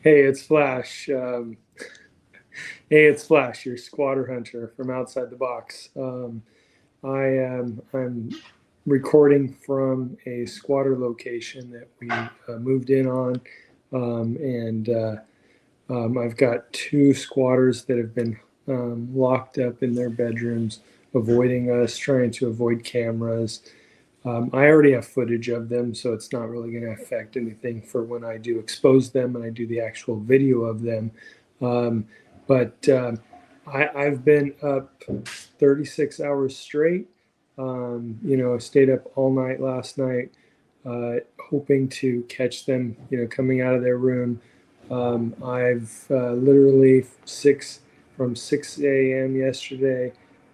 Hey, it's Flash. Hey, it's Flash, your squatter hunter from outside the box. I'm recording from a squatter location that we moved in on, and I've got two squatters that have been locked up in their bedrooms, avoiding us, trying to avoid cameras. I already have footage of them, so it's not really going to affect anything for when I do expose them and I do the actual video of them. Um, but I've been up 36 hours straight. I stayed up all night last night, hoping to catch them, coming out of their room. I've literally from 6 a.m. yesterday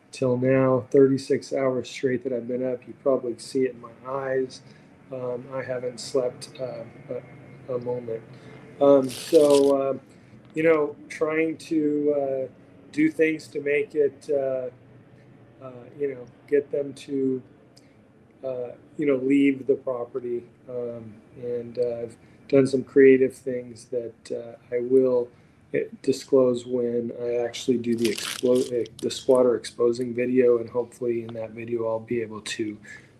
till now, 36 hours straight that I've been up. You probably see it in my eyes. I haven't slept a moment. Trying to do things to make it, get them to, leave the property. And I've done some creative things that I will disclose when I actually do the squatter exposing video, and hopefully in that video I'll be able to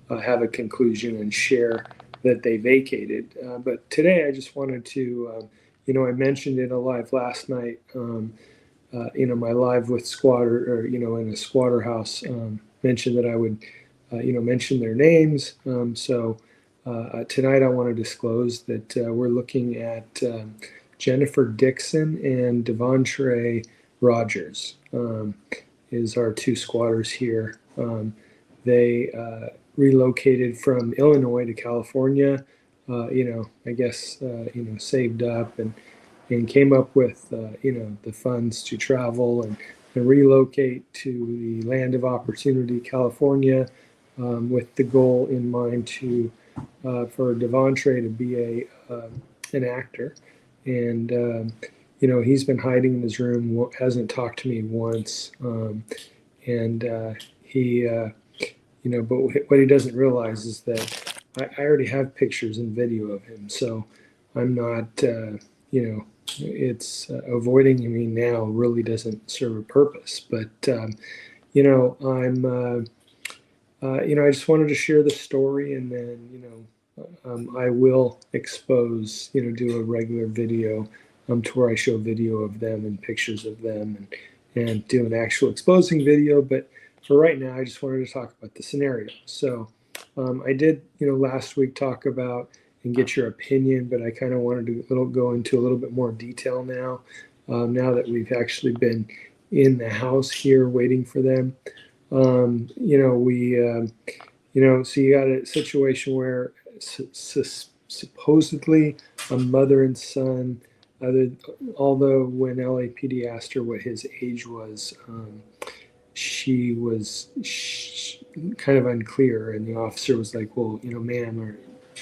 have a conclusion and share that they vacated. But today I just wanted to, I mentioned in a live last night, my live with squatter, or in a squatter house, mentioned that I would, mention their names. Tonight I want to disclose that we're looking at Jennifer Dixon and Devontre Rogers, is our two squatters here. They relocated from Illinois to California. I guess saved up and came up with the funds to travel and relocate to the land of opportunity, California, with the goal in mind to for Devontre to be an actor. And he's been hiding in his room, hasn't talked to me once. But what he doesn't realize is that I already have pictures and video of him, so I'm not, avoiding me now really doesn't serve a purpose. But I just wanted to share the story, and then I will expose, do a regular video, to where I show video of them and pictures of them, and do an actual exposing video. But for right now, I just wanted to talk about the scenario. So I did, last week talk about and get your opinion, but I kind of wanted to go into a little bit more detail now. Now that we've actually been in the house here waiting for them. So you got a situation where supposedly a mother and son, although when LAPD asked her what his age was, she was kind of unclear, and the officer was like, "Well, ma'am, or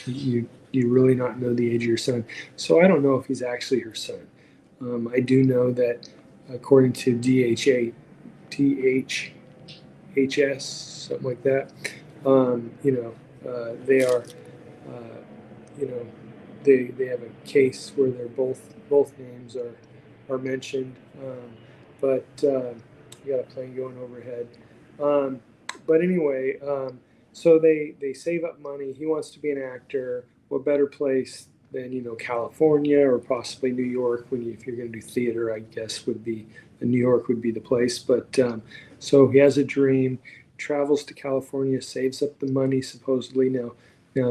you really not know the age of your son?" So I don't know if he's actually her son. I do know that according to DHHS, something like that, they are, uh, you know, they have a case where they're both names are mentioned. But we got a plane going overhead. Um, but anyway, so they save up money. He wants to be an actor. What better place than California or possibly New York? If you're going to do theater, I guess New York would be the place. But so he has a dream, travels to California, saves up the money supposedly. Now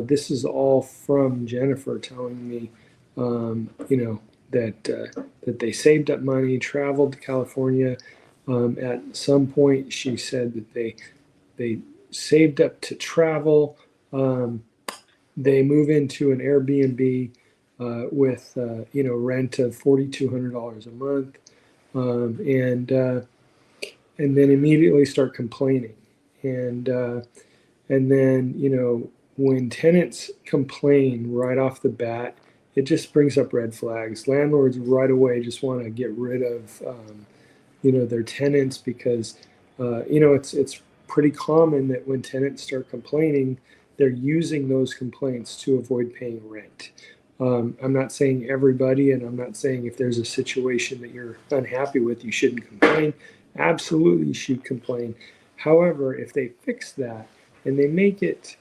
this is all from Jennifer telling me, that they saved up money, traveled to California. At some point, she said that they saved up to travel. They move into an Airbnb with rent of $4,200 a month, and then immediately start complaining. And then when tenants complain right off the bat, it just brings up red flags. Landlords right away just want to get rid of their tenants, because it's pretty common that when tenants start complaining, they're using those complaints to avoid paying rent. I'm not saying everybody, and I'm not saying if there's a situation that you're unhappy with, you shouldn't complain. Absolutely, you should complain. However, if they fix that and they make it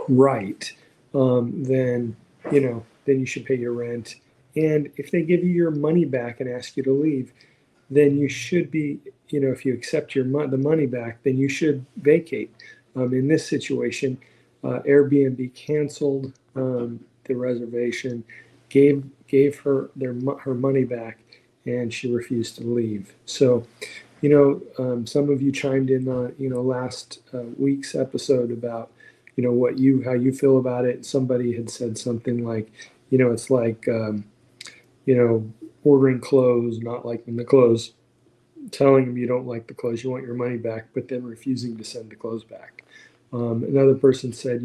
right, then then you should pay your rent. And if they give you your money back and ask you to leave, then you should be, if you accept the money back, then you should vacate. In this situation, Airbnb canceled the reservation, gave her her money back, and she refused to leave. So, some of you chimed in on last week's episode about how you feel about it. Somebody had said something like, it's like ordering clothes, not liking the clothes, telling them you don't like the clothes, you want your money back, but then refusing to send the clothes back. Another person said,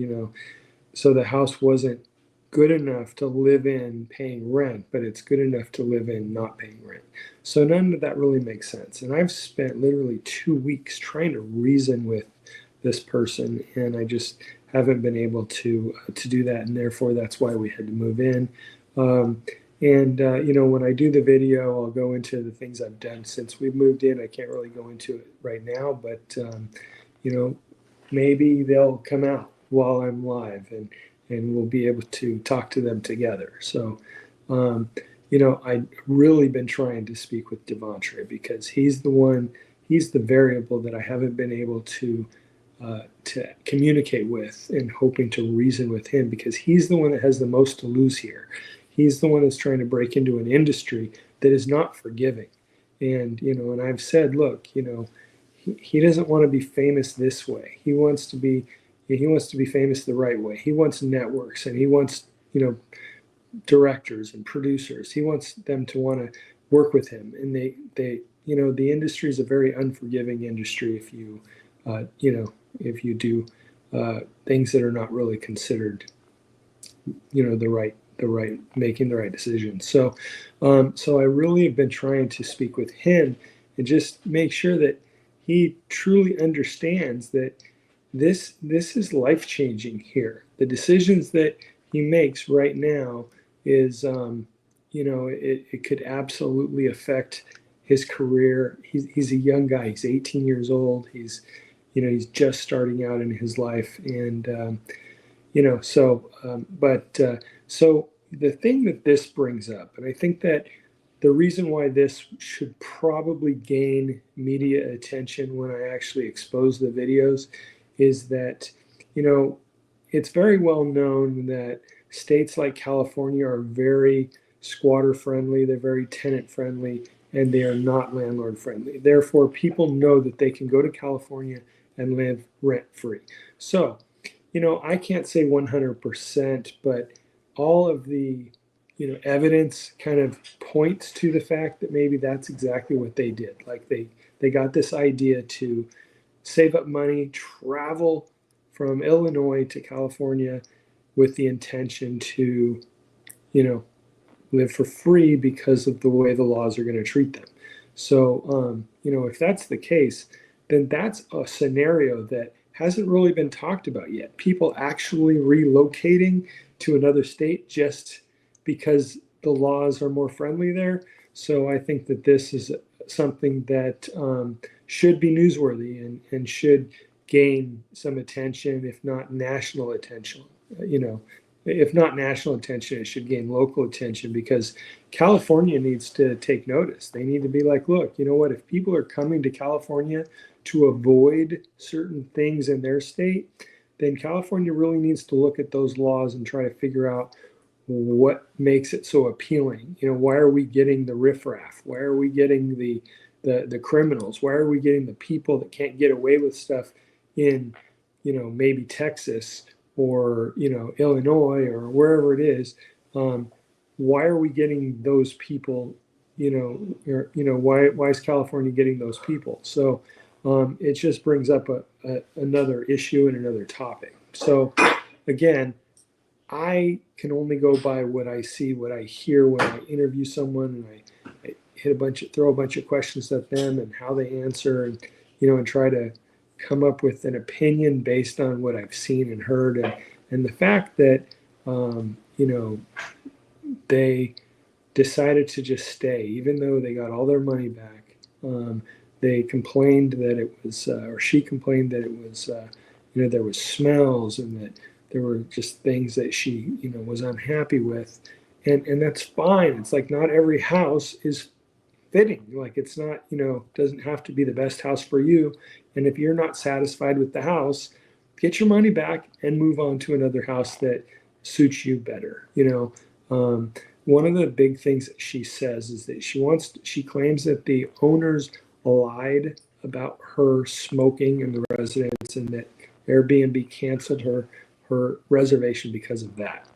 so the house wasn't good enough to live in paying rent, but it's good enough to live in not paying rent. So none of that really makes sense. And I've spent literally 2 weeks trying to reason with this person, and I just haven't been able to do that, and therefore that's why we had to move in. When I do the video, I'll go into the things I've done since we've moved in. I can't really go into it right now, but maybe they'll come out while I'm live, and we'll be able to talk to them together. So, I've really been trying to speak with Devontre because he's the variable that I haven't been able to communicate with, and hoping to reason with him because he's the one that has the most to lose here. He's the one that's trying to break into an industry that is not forgiving. And, and I've said, look, he doesn't want to be famous this way. He wants to be famous the right way. He wants networks, and he wants, directors and producers. He wants them to want to work with him. And the industry is a very unforgiving industry if you, if you do things that are not really considered, making the right decisions. So I really have been trying to speak with him and just make sure that he truly understands that this is life changing here. The decisions that he makes right now is, it could absolutely affect his career. He's a young guy. He's 18 years old. He's just starting out in his life, and so the thing that this brings up, and I think that the reason why this should probably gain media attention when I actually expose the videos is that, it's very well known that states like California are very squatter friendly, they're very tenant friendly, and they are not landlord friendly. Therefore, people know that they can go to California and live rent free. So, I can't say 100%, but all of the evidence kind of points to the fact that maybe that's exactly what they did. Like they got this idea to save up money, travel from Illinois to California with the intention to, live for free because of the way the laws are going to treat them. So, if that's the case, then that's a scenario that hasn't really been talked about yet. People actually relocating to another state just because the laws are more friendly there. So I think that this is something that should be newsworthy and should gain some attention, if not national attention. If not national attention, it should gain local attention because California needs to take notice. They need to be like, look, you know what? If people are coming to California to avoid certain things in their state, then California really needs to look at those laws and try to figure out what makes it so appealing. Why are we getting the riffraff? Why are we getting the criminals? Why are we getting the people that can't get away with stuff in, maybe Texas or, Illinois or wherever it is? Why are we getting those people? Why is California getting those people? So it just brings up another issue and another topic. So again, I can only go by what I see, what I hear when I interview someone, and I throw a bunch of questions at them and how they answer, and try to come up with an opinion based on what I've seen and heard, and the fact that they decided to just stay, even though they got all their money back. They complained that it was, or she complained that it was, there was smells and that there were just things that she, was unhappy with. And that's fine. It's like not every house is fitting. Like it's not, doesn't have to be the best house for you. And if you're not satisfied with the house, get your money back and move on to another house that suits you better. One of the big things that she says is that she claims that the owners lied about her smoking in the residence and that Airbnb canceled her reservation because of that.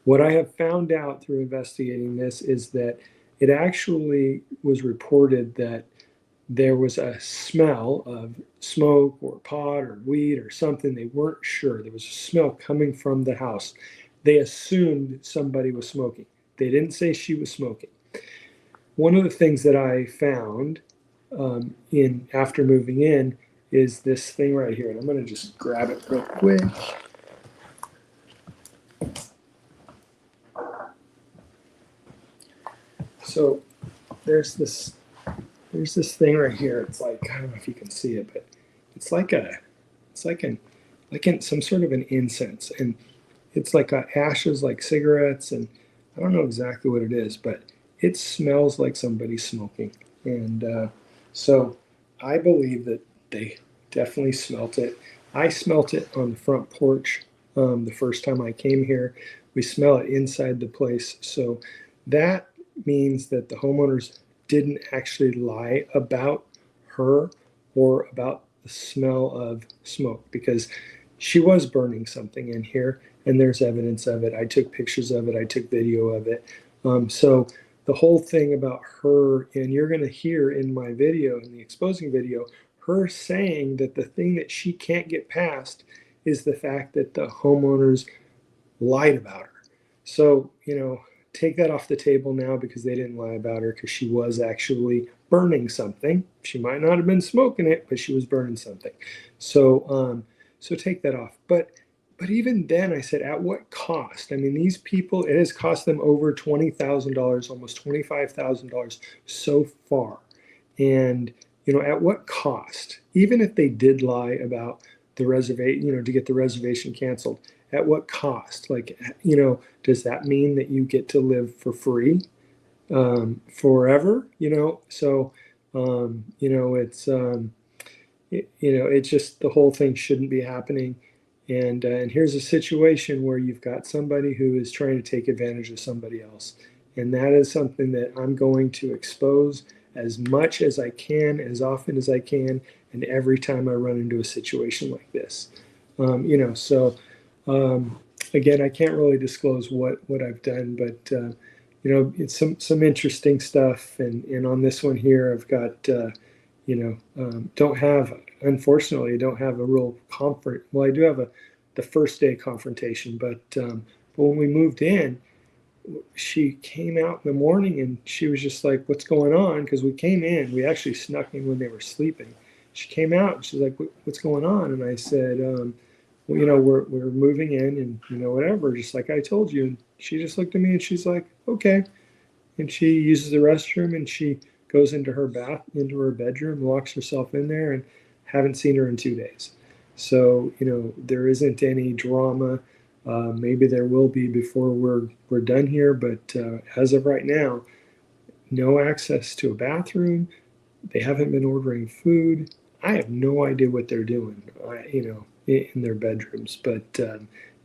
What I have found out through investigating this is that it actually was reported that there was a smell of smoke or pot or weed or something. They weren't sure. There was a smell coming from the house. They assumed somebody was smoking. They didn't say she was smoking. One of the things that I found in after moving in is this thing right here. And I'm going to just grab it real quick. So there's this thing right here. It's like, I don't know if you can see it, but it's like some sort of an incense, and it's like ashes, like cigarettes, and I don't know exactly what it is, but it smells like somebody's smoking. And so I believe that they definitely smelt it. I smelt it on the front porch the first time I came here. We smell it inside the place. So that means that the homeowners didn't actually lie about her or about the smell of smoke, because she was burning something in here and there's evidence of it. I took pictures of it. I took video of it. So the whole thing about her, and you're going to hear in my video, in the exposing video, her saying that the thing that she can't get past is the fact that the homeowners lied about her. So, take that off the table now, because they didn't lie about her, because she was actually burning something. She might not have been smoking it, but she was burning something. So take that off. But even then, I said, at what cost? I mean, these people, it has cost them over $20,000, almost $25,000 so far. And, at what cost? Even if they did lie about the reservation, to get the reservation canceled, at what cost? Like, does that mean that you get to live for free forever? So, it's just, the whole thing shouldn't be happening. And here's a situation where you've got somebody who is trying to take advantage of somebody else. And that is something that I'm going to expose as much as I can, as often as I can, and every time I run into a situation like this. Again, I can't really disclose what I've done, but it's some interesting stuff. And on this one here, I've got unfortunately, I don't have a real well, I do have the first day confrontation, but when we moved in, she came out in the morning and she was just like, "What's going on?" Because we came in, we actually snuck in when they were sleeping. She came out and she's like, "What's going on?" And I said, well, we're moving in, and whatever, just like I told you. And she just looked at me and she's like, "Okay." And she uses the restroom and she goes into her bedroom, locks herself in there, and haven't seen her in 2 days. So, there isn't any drama. Maybe there will be before we're done here, but as of right now, no access to a bathroom. They haven't been ordering food. I have no idea what they're doing, in their bedrooms, but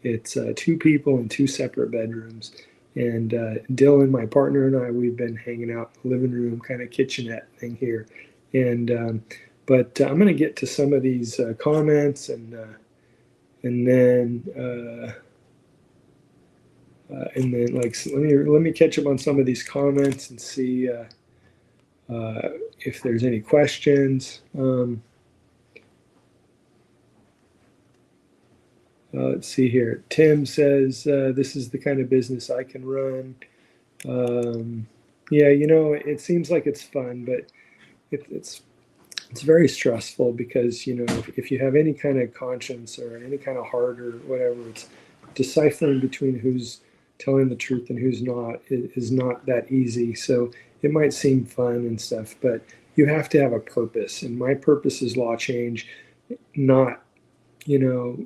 it's two people in two separate bedrooms. And Dylan, my partner, and I, we've been hanging out in the living room, kind of kitchenette thing here. And but I'm going to get to some of these comments, and then like, let me catch up on some of these comments and see if there's any questions. Let's see here. Tim says, this is the kind of business I can run. Yeah, it seems like it's fun, but it's very stressful, because, if you have any kind of conscience or any kind of heart or whatever, it's deciphering between who's telling the truth and who's not is not that easy. So it might seem fun and stuff, but you have to have a purpose. And my purpose is law change, not, you know,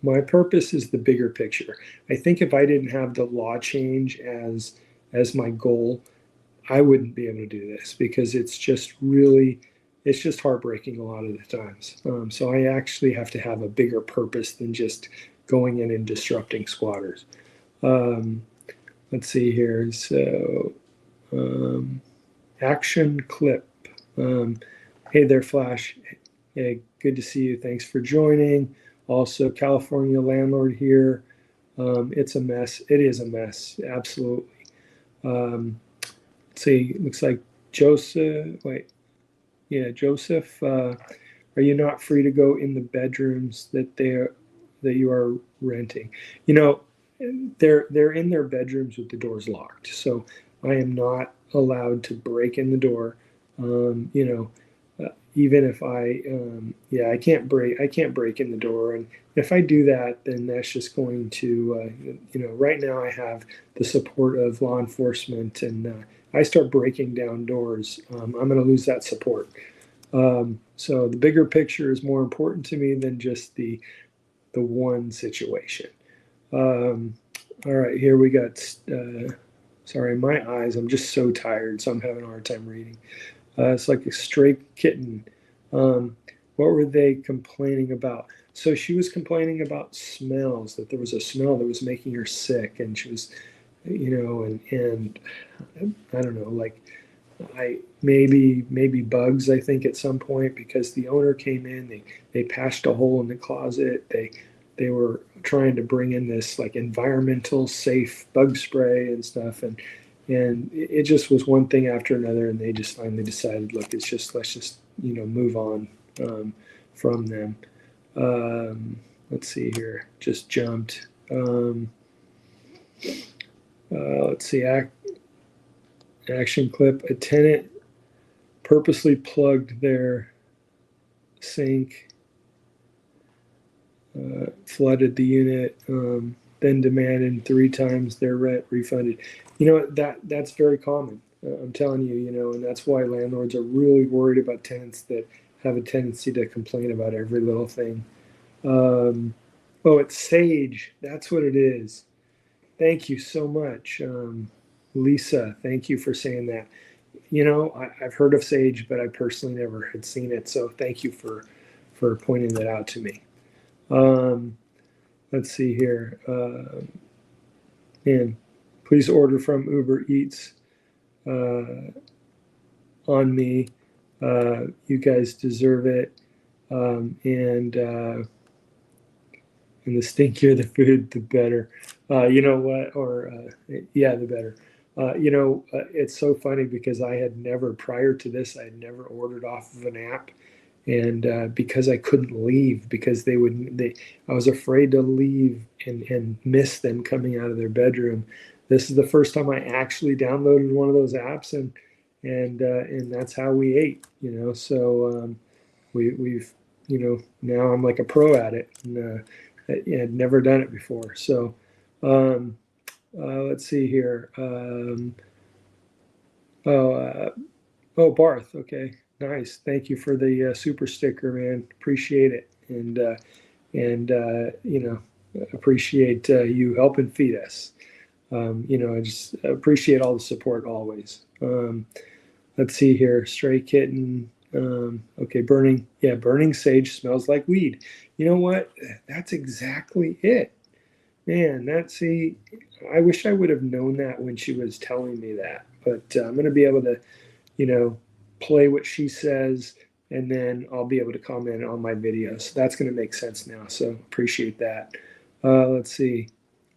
my purpose is the bigger picture. I think if I didn't have the law change as my goal, I wouldn't be able to do this because it's just heartbreaking a lot of the times. So I actually have to have a bigger purpose than just going in and disrupting squatters. Um, let's see here. So, action clip. Um, hey there, Flash. Hey, good to see you. Thanks for joining. Also, California landlord here. It's a mess. It is a mess. Absolutely. Let's see. Looks like Joseph. Wait. Yeah, Joseph. Are you not free to go in the bedrooms that you are renting? You know, they're in their bedrooms with the doors locked. So I am not allowed to break in the door. You know, even if yeah, I can't break in the door. And if I do that, then that's just going to, you know, right now I have the support of law enforcement, and I start breaking down doors, I'm going to lose that support. So the bigger picture is more important to me than just the one situation. Um, all right, here we got. Sorry, my eyes. I'm just so tired, so I'm having a hard time reading. It's like a stray kitten. Um, what were they complaining about? So she was complaining about smells, that there was a smell that was making her sick, and she was, you know, and I don't know, like I maybe bugs. I think at some point because the owner came in, they patched a hole in the closet. They were trying to bring in this like environmental safe bug spray and stuff, and it just was one thing after another, and they just finally decided, look, let's just move on from them. Let's see here, just jumped. Let's see, action clip. A tenant purposely plugged their sink, flooded the unit, then demanded 3 times their rent refunded. You know, that's very common. I'm telling you, and that's why landlords are really worried about tenants that have a tendency to complain about every little thing. Oh, it's Sage. That's what it is. Thank you so much, Lisa. Thank you for saying that. I've heard of Sage, but I personally never had seen it. So thank you for pointing that out to me. Let's see here. And please order from Uber Eats on me. You guys deserve it. And the stinkier the food, the better. You know what? Yeah, the better. It's so funny because prior to this, I had never ordered off of an app, and because I couldn't leave, because I was afraid to leave and miss them coming out of their bedroom. This is the first time I actually downloaded one of those apps, and that's how we ate. So we've now I'm like a pro at it, and I had never done it before. So let's see here. Oh, Barth. Okay, nice. Thank you for the super sticker, man. Appreciate it, and appreciate you helping feed us. I just appreciate all the support always. Let's see here. Stray kitten. Okay, burning sage smells like weed. You know what? That's exactly it. Man, I wish I would have known that when she was telling me that. But I'm going to be able to, play what she says, and then I'll be able to comment on my videos. So that's going to make sense now. So appreciate that. Let's see.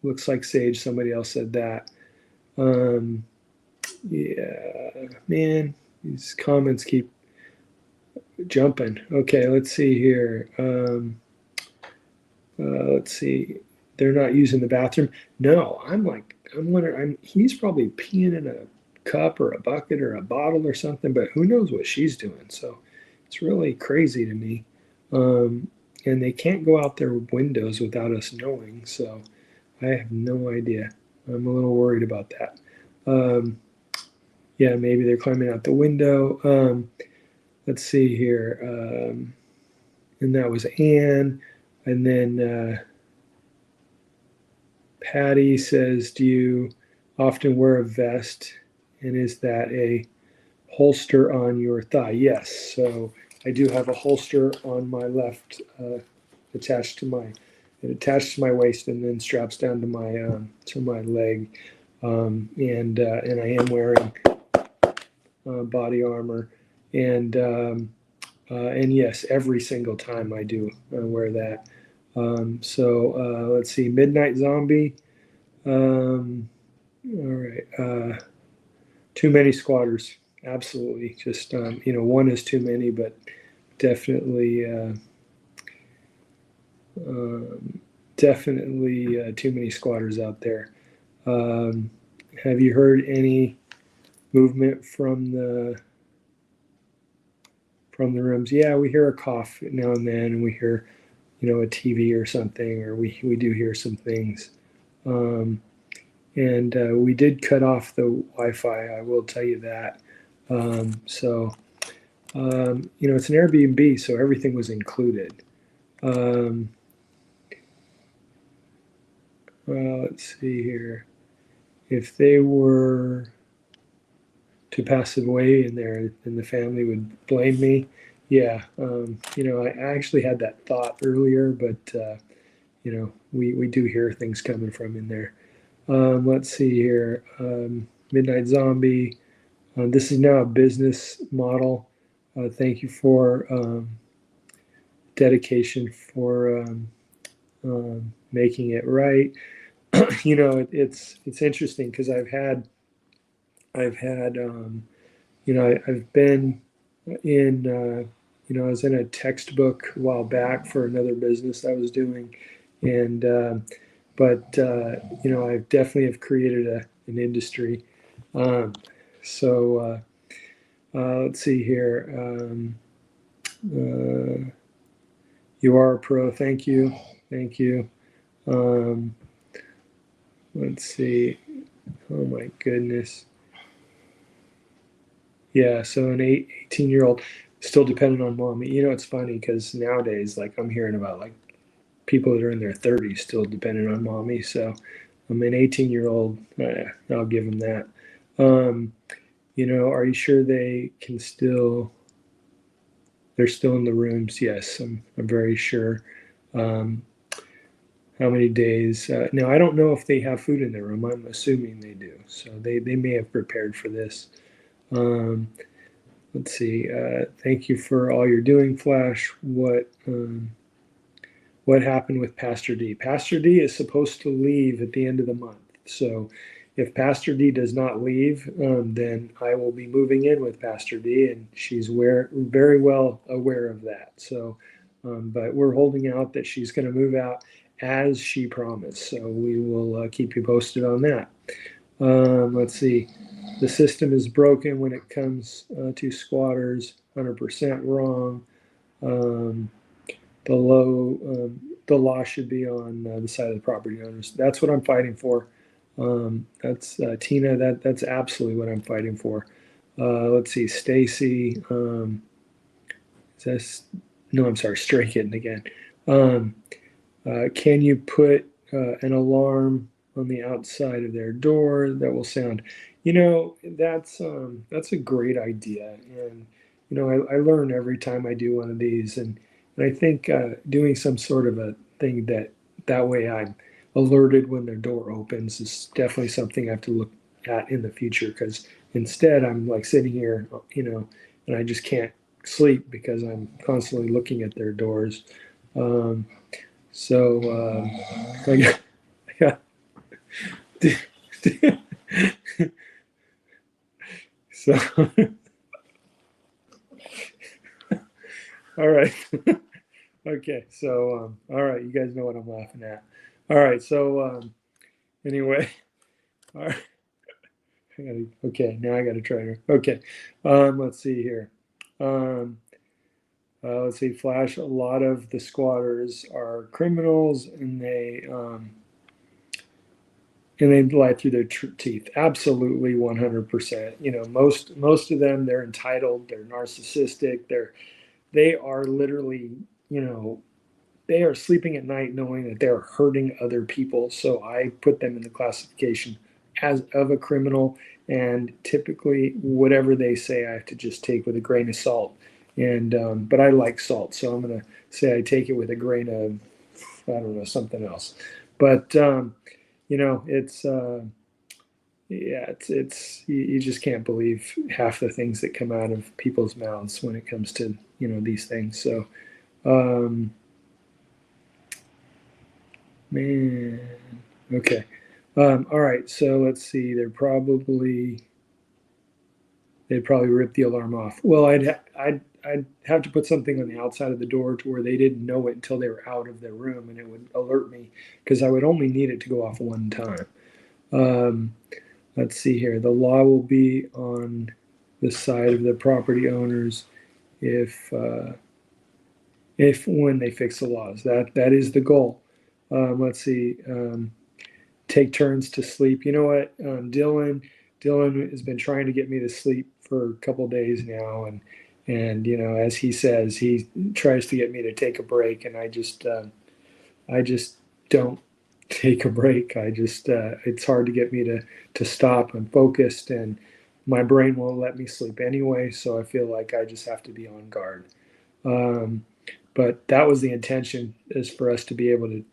Looks like Sage. Somebody else said that. Yeah, man, these comments keep jumping. Okay, let's see here. Let's see. They're not using the bathroom. No, I'm wondering. He's probably peeing in a cup or a bucket or a bottle or something, but who knows what she's doing? So it's really crazy to me. And they can't go out their windows without us knowing. So I have no idea. I'm a little worried about that. Um, yeah, maybe they're climbing out the window. Let's see here. And that was Anne. And then Patty says, do you often wear a vest? And is that a holster on your thigh? Yes. So I do have a holster on my left, attached to my waist and then straps down to my leg. And I am wearing body armor. And yes, every single time I do wear that. So let's see, Midnight Zombie. All right. Too many squatters. Absolutely. Just, one is too many, but definitely, um, definitely too many squatters out there. Um, have you heard any movement from the rooms? Yeah, we hear a cough now and then, and we hear, a TV or something, or we do hear some things. Um, and we did cut off the Wi-Fi. I will tell you that. It's an Airbnb, so everything was included. Um, let's see here. If they were to pass away in there, then the family would blame me. Yeah, I actually had that thought earlier, but we do hear things coming from in there. Let's see here. Midnight Zombie. This is now a business model. Thank you for dedication for making it right. It's interesting because I've been in I was in a textbook a while back for another business I was doing, and but I definitely have created an industry. Um, so let's see here. Uh, you are a pro. Thank you. Thank you. Um, let's see. Oh my goodness. Yeah, so an 18-year-old still dependent on mommy. It's funny because nowadays, like I'm hearing about like people that are in their 30s still dependent on mommy. So I'm an 18-year-old. I'll give them that. Um, are you sure they're still in the rooms? Yes, I'm very sure. Um, how many days? Now, I don't know if they have food in their room. I'm assuming they do. So they may have prepared for this. Um, let's see. Thank you for all you're doing, Flash. What happened with Pastor D? Pastor D is supposed to leave at the end of the month. So if Pastor D does not leave, then I will be moving in with Pastor D, and she's very well aware of that. So, but we're holding out that she's going to move out as she promised. So we will keep you posted on that. Let's see. The system is broken when it comes to squatters. 100% wrong. Um, the law should be on the side of the property owners. That's what I'm fighting for. That's Tina. That's absolutely what I'm fighting for. Let's see, Stacy. Is this? No, I'm sorry, Stray Kitten again. Um, can you put an alarm on the outside of their door that will sound? That's a great idea, and I learn every time I do one of these, and I think doing some sort of a thing that way I'm alerted when their door opens is definitely something I have to look at in the future, because instead I'm like sitting here, and I just can't sleep because I'm constantly looking at their doors. Um, so I got, I got so all right. Okay, so all right, you guys know what I'm laughing at. All right, so anyway, all right. Okay, now I got to try her. Okay, let's see here. Um, let's see, Flash. A lot of the squatters are criminals, and and they lie through their teeth. Absolutely, 100%. You know, most of them, they're entitled, they're narcissistic, they are literally, you know, they are sleeping at night knowing that they're hurting other people. So I put them in the classification as of a criminal, and typically whatever they say, I have to just take with a grain of salt. And but I like salt, so I'm gonna say I take it with a grain of, I don't know, something else. But you know, it's yeah, it's you just can't believe half the things that come out of people's mouths when it comes to, you know, these things. So um, man, okay. All right, so let's see. They'd probably rip the alarm off. Well, I'd have to put something on the outside of the door to where they didn't know it until they were out of their room, and it would alert me because I would only need it to go off one time. Um, let's see here. The law will be on the side of the property owners if if when they fix the laws. That is the goal. Let's see. Take turns to sleep. You know what, Dylan has been trying to get me to sleep for a couple of days now, and you know, as he says, he tries to get me to take a break, and I just don't take a break. I just it's hard to get me to stop. I'm focused, and my brain won't let me sleep anyway, so I feel like I just have to be on guard. Um, but that was the intention, is for us to be able to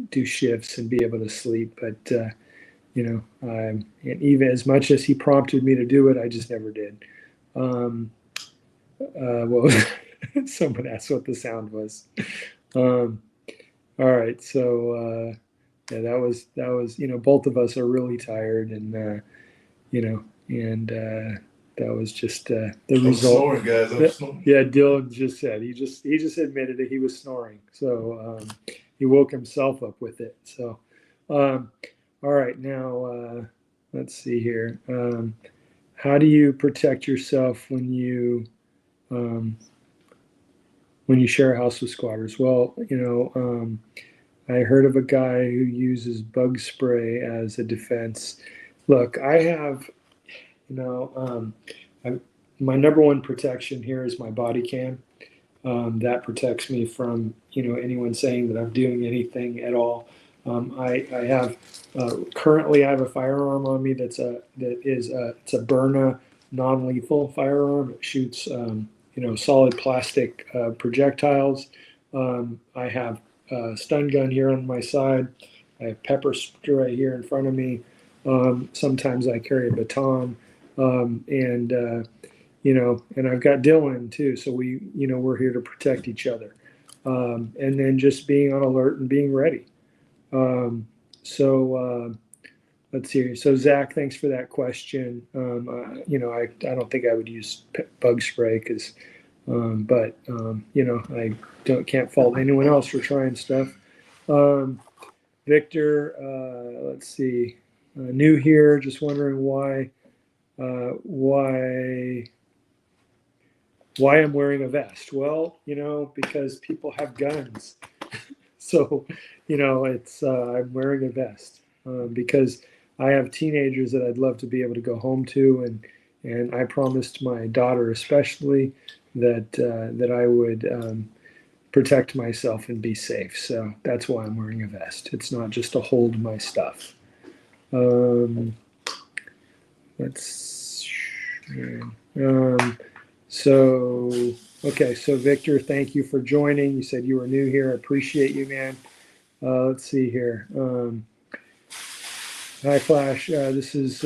do shifts and be able to sleep. But you know, and even as much as he prompted me to do it, I just never did. Um, well, someone asked what the sound was. Um, all right, so yeah, that was, you know, both of us are really tired, and you know, and that was just the I'm result. snoring, guys. I'm snoring. Yeah, Dylan just said he just admitted that he was snoring, so he woke himself up with it. So, um, all right, now let's see here. How do you protect yourself um, when you share a house with squatters? Well, you know, I heard of a guy who uses bug spray as a defense. Look, I have, you know, I, my number one protection here is my body cam. That protects me from, you know, anyone saying that I'm doing anything at all. I have currently I have a firearm on me it's a Berna non-lethal firearm. It shoots you know, solid plastic projectiles. I have a stun gun here on my side. I have pepper spray here in front of me. Sometimes I carry a baton, and you know, and I've got Dylan too. So you know, we're here to protect each other. And then just being on alert and being ready. Um, so let's see. So Zach, thanks for that question. You know, I don't think I would use bug spray because, but you know, I can't fault anyone else for trying stuff. Um, Victor, let's see. New here, just wondering why I'm wearing a vest. Well, you know, because people have guns. So, you know, it's I'm wearing a vest because I have teenagers that I'd love to be able to go home to, and I promised my daughter especially that I would protect myself and be safe. So that's why I'm wearing a vest. It's not just to hold my stuff. Um, let's. Um, so, okay, so Victor, thank you for joining. You said you were new here. I appreciate you, man. Let's see here. Hi, Flash. This is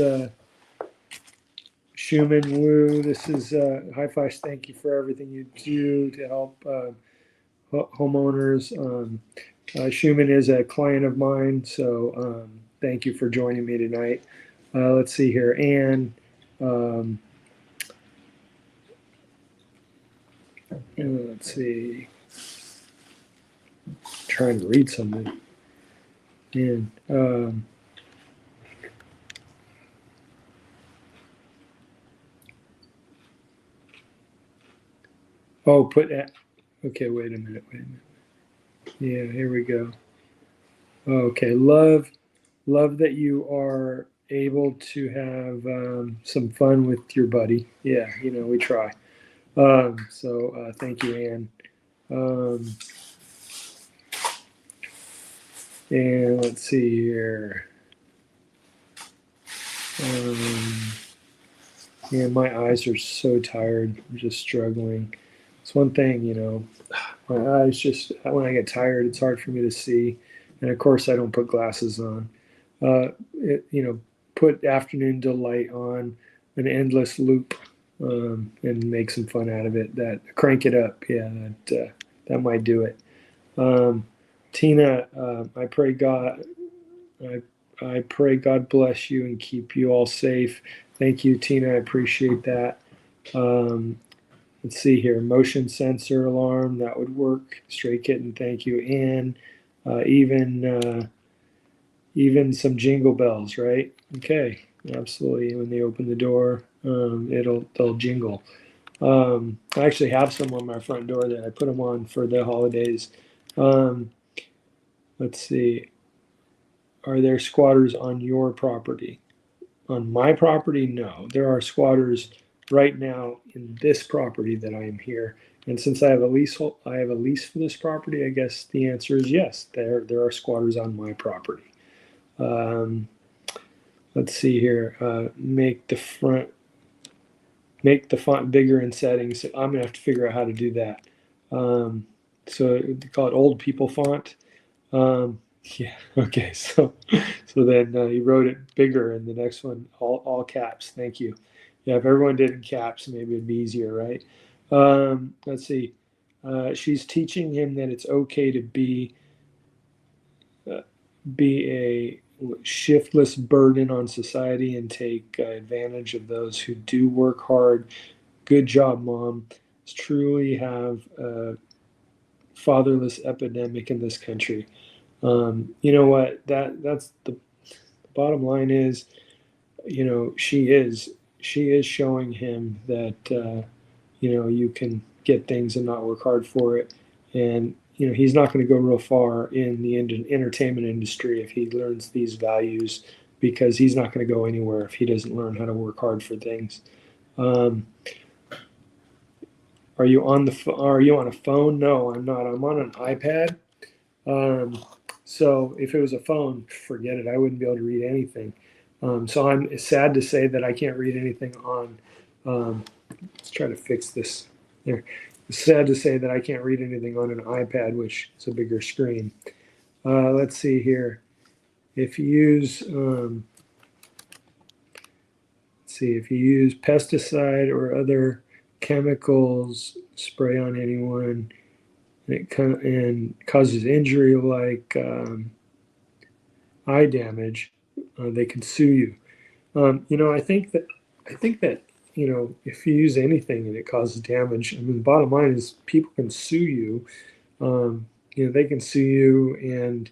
Schumann Wu. This is Hi, Flash. Thank you for everything you do to help homeowners. Schumann is a client of mine, so thank you for joining me tonight. Let's see here. Anne. Um, let's see. Trying to read something. And oh, put that. Okay, wait a minute. Yeah, here we go. Okay, love love that you are able to have some fun with your buddy. Yeah, we try. So thank you, Anne. Um, and let's see here. Um, yeah, my eyes are so tired. I'm just struggling. It's one thing, my eyes just, when I get tired, it's hard for me to see. And of course, I don't put glasses on. Put afternoon delight on an endless loop and make some fun out of it. That crank it up. Yeah, that might do it. Um, Tina, I, I pray God bless you and keep you all safe. Thank you, Tina. I appreciate that. Um, let's see here. Motion sensor alarm, that would work. Stray kitten, thank you. And even some jingle bells, right? Okay, absolutely. When they open the door, they'll jingle. I actually have some on my front door that I put them on for the holidays. Um, let's see. Are there squatters on your property? On my property, no. There are squatters right now in this property that I am here. And since I have a lease for this property, I guess the answer is yes. There are squatters on my property. Um, let's see here. Make the font bigger in settings. I'm gonna have to figure out how to do that. So they call it old people font. Yeah. Okay. So then you wrote it bigger, and the next one all caps. Thank you. Yeah. If everyone did in caps, maybe it'd be easier, right? Let's see. She's teaching him that it's okay to uh, be a shiftless burden on society and take advantage of those who do work hard. Good job, Mom. It's truly have a fatherless epidemic in this country. You know what? That's the bottom line is, she is showing him that you can get things and not work hard for it, and he's not going to go real far in the entertainment industry if he learns these values, because he's not going to go anywhere if he doesn't learn how to work hard for things. Um, are you on a phone? No, I'm not. I'm on an iPad. Um, so if it was a phone, forget it. I wouldn't be able to read anything. So I'm sad to say that I can't read anything on. Let's try to fix this. There. It's sad to say that I can't read anything on an iPad, which is a bigger screen. Let's see here. If you use, if you use pesticide or other chemicals, spray on anyone, and causes injury like eye damage, they can sue you. I think that if you use anything and it causes damage, I mean, the bottom line is people can sue you. They can sue you and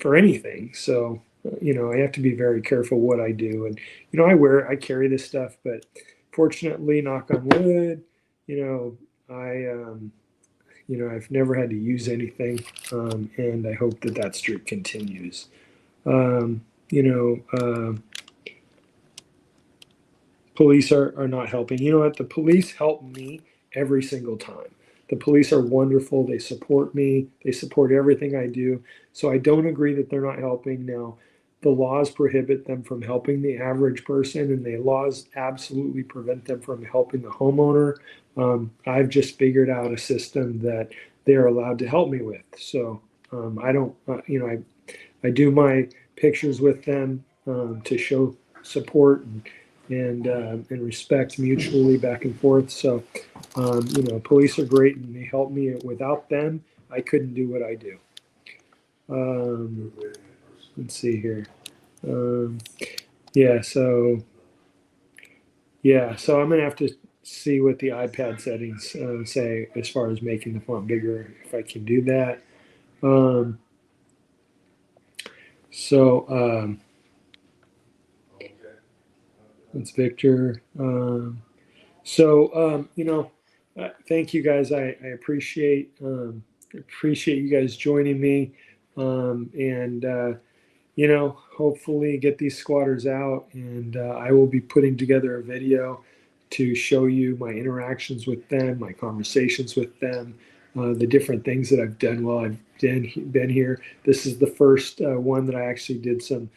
for anything. So I have to be very careful what I do. And I carry this stuff, but fortunately, knock on wood, I've never had to use anything, and I hope that streak continues. Um, you know, police are not helping. You know what? The police help me every single time. The police are wonderful. They support me. They support everything I do. So I don't agree that they're not helping. Now, the laws prohibit them from helping the average person, and the laws absolutely prevent them from helping the homeowner. I've just figured out a system that they're allowed to help me with. So I don't, I do my pictures with them to show support and respect mutually back and forth. So, police are great and they help me. Without them, I couldn't do what I do. Um, let's see here. Um, yeah, so so I'm gonna have to see what the iPad settings say as far as making the font bigger, if I can do that. Um, so it's Victor. Thank you guys. I appreciate you guys joining me, and hopefully get these squatters out, and I will be putting together a video to show you my interactions with them, my conversations with them, the different things that I've done while I've been here. This is the first one that I actually did some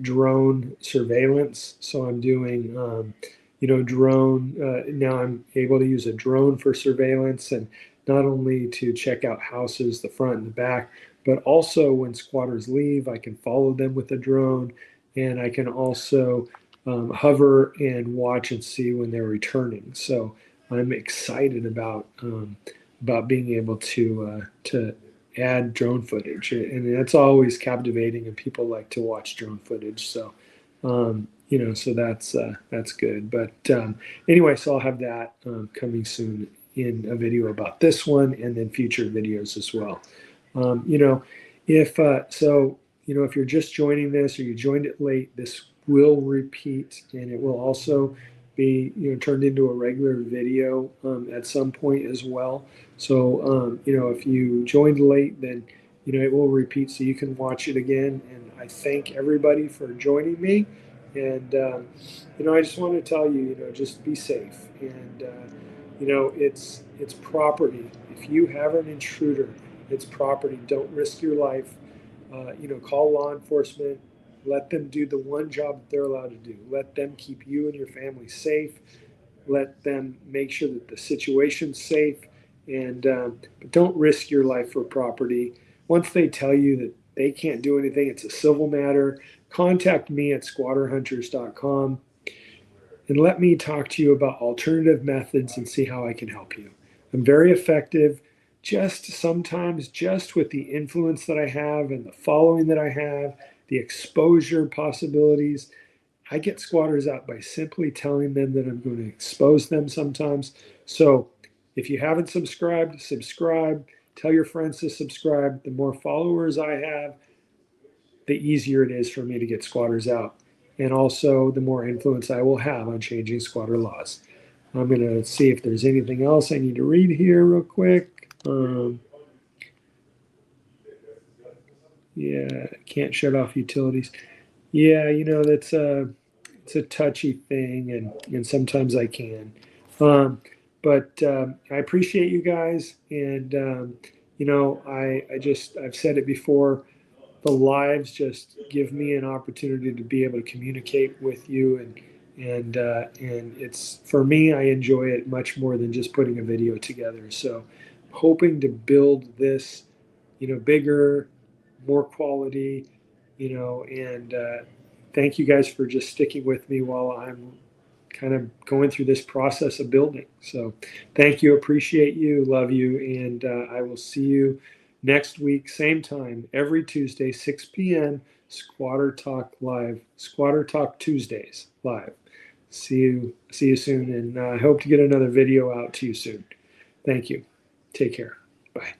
drone surveillance. So I'm doing, drone. Now I'm able to use a drone for surveillance, and not only to check out houses, the front and the back, but also when squatters leave, I can follow them with a drone, and I can also hover and watch and see when they're returning. So I'm excited about being able to add drone footage, and that's always captivating, and people like to watch drone footage. So so that's good. But anyway, so I'll have that coming soon in a video about this one, and then future videos as well. If if you're just joining this or you joined it late, this will repeat, and it will also be turned into a regular video at some point as well. So if you joined late, then it will repeat, so you can watch it again. And I thank everybody for joining me. And I just want to tell you, just be safe. And it's property. If you have an intruder, it's property. Don't risk your life. Call law enforcement. Let them do the one job that they're allowed to do. Let them keep you and your family safe. Let them make sure that the situation's safe. And but don't risk your life for property. Once they tell you that they can't do anything, it's a civil matter. Contact me at squatterhunters.com and let me talk to you about alternative methods and see how I can help you. I'm very effective. Sometimes with the influence that I have and the following that I have, the exposure possibilities, I get squatters out by simply telling them that I'm going to expose them sometimes. So if you haven't subscribed, subscribe. Tell your friends to subscribe. The more followers I have, the easier it is for me to get squatters out. And also, the more influence I will have on changing squatter laws. I'm going to see if there's anything else I need to read here real quick. Can't shut off utilities. Yeah, it's a touchy thing, and sometimes I can. But I appreciate you guys, and I've said it before. The lives just give me an opportunity to be able to communicate with you, and it's, for me, I enjoy it much more than just putting a video together. So hoping to build this bigger, more quality, and thank you guys for just sticking with me while I'm kind of going through this process of building. So thank you, appreciate you, love you, and I will see you next week, same time, every Tuesday, 6 p.m., Squatter Talk Live, Squatter Talk Tuesdays live. See you soon, and I hope to get another video out to you soon. Thank you. Take care. Bye.